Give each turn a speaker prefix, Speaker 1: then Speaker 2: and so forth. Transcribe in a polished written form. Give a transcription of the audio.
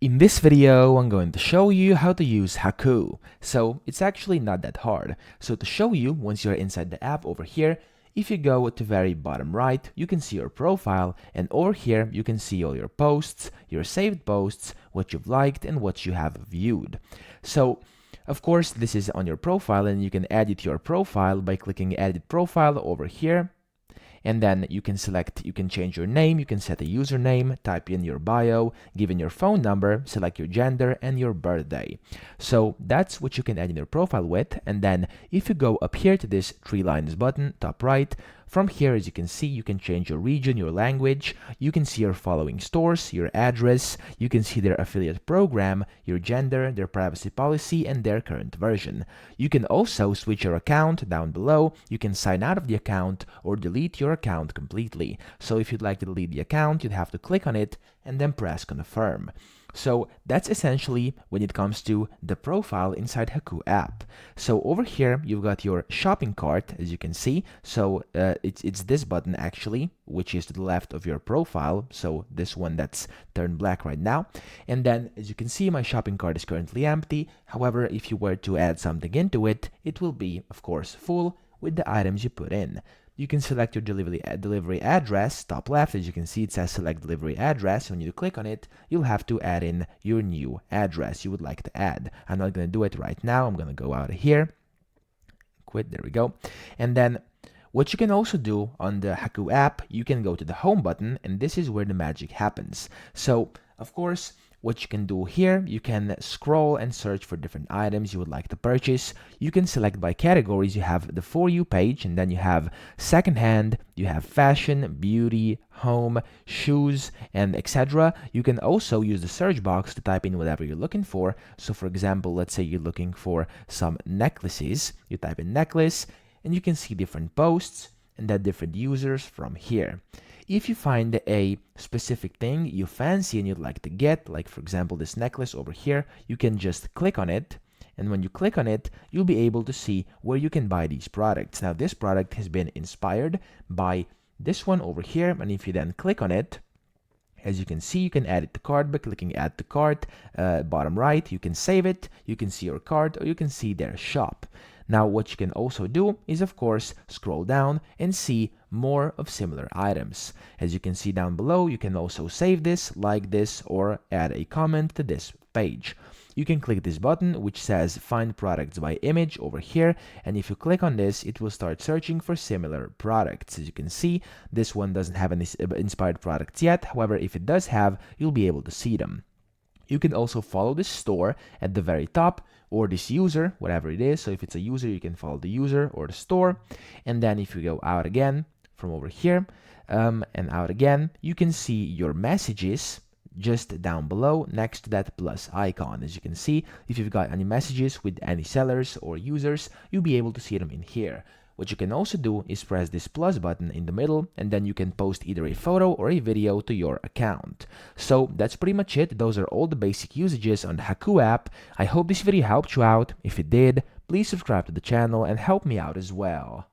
Speaker 1: In this video, I'm going to show you how to use Hacoo. So it's actually not that hard. So to show you, once you're inside the app over here, if you go to very bottom right, you can see your profile, and over here you can see all your posts, your saved posts, what you've liked, and what you have viewed. So of course, this is on your profile, and you can edit your profile by clicking Edit Profile over here. And then you can change your name, you can set a username, type in your bio, give in your phone number, select your gender and your birthday. So that's what you can add in your profile with. And then if you go up here to this three lines button, top right, from here, as you can see, you can change your region, your language, you can see your following stores, your address, you can see their affiliate program, your gender, their privacy policy, and their current version. You can also switch your account down below, you can sign out of the account or delete your account completely. So if you'd like to delete the account, you'd have to click on it and then press confirm. So that's essentially when it comes to the profile inside Hacoo app. So over here, you've got your shopping cart, as you can see. So it's this button actually, which is to the left of your profile. So this one that's turned black right now. And then as you can see, my shopping cart is currently empty. However, if you were to add something into it, it will be, of course, full with the items you put in. You can select your delivery address, top left, as you can see it says select delivery address. When you click on it, you'll have to add in your new address you would like to add. I'm not going to do it right now, I'm going to go out of here, quit, there we go. And then what you can also do on the Hacoo app, you can go to the home button, and this is where the magic happens. So of course, what you can do here, you can scroll and search for different items you would like to purchase. You can select by categories. You have the For You page, and then you have secondhand, you have fashion, beauty, home, shoes, and etc. You can also use the search box to type in whatever you're looking for. So for example, let's say you're looking for some necklaces. You type in necklace, and you can see different posts and then different users from here. If you find a specific thing you fancy and you'd like to get, like for example this necklace over here, you can just click on it, and when you click on it, you'll be able to see where you can buy these products. Now this product has been inspired by this one over here, and if you then click on it, as you can see, you can add it to cart by clicking add to cart. Bottom right, you can save it, you can see your cart, or you can see their shop. Now what you can also do is of course scroll down and see more of similar items. As you can see down below, you can also save this, like this, or add a comment to this page. You can click this button which says find products by image over here, and if you click on this, it will start searching for similar products. As you can see, this one doesn't have any inspired products yet. However, if it does have, you'll be able to see them. You can also follow this store at the very top, or this user, whatever it is. So if it's a user, you can follow the user or the store. And then if you go out again from over here and out again, you can see your messages just down below next to that plus icon. As you can see, if you've got any messages with any sellers or users, you'll be able to see them in here. What you can also do is press this plus button in the middle, and then you can post either a photo or a video to your account. So that's pretty much it. Those are all the basic usages on the Hacoo app. I hope this video helped you out. If it did, please subscribe to the channel and help me out as well.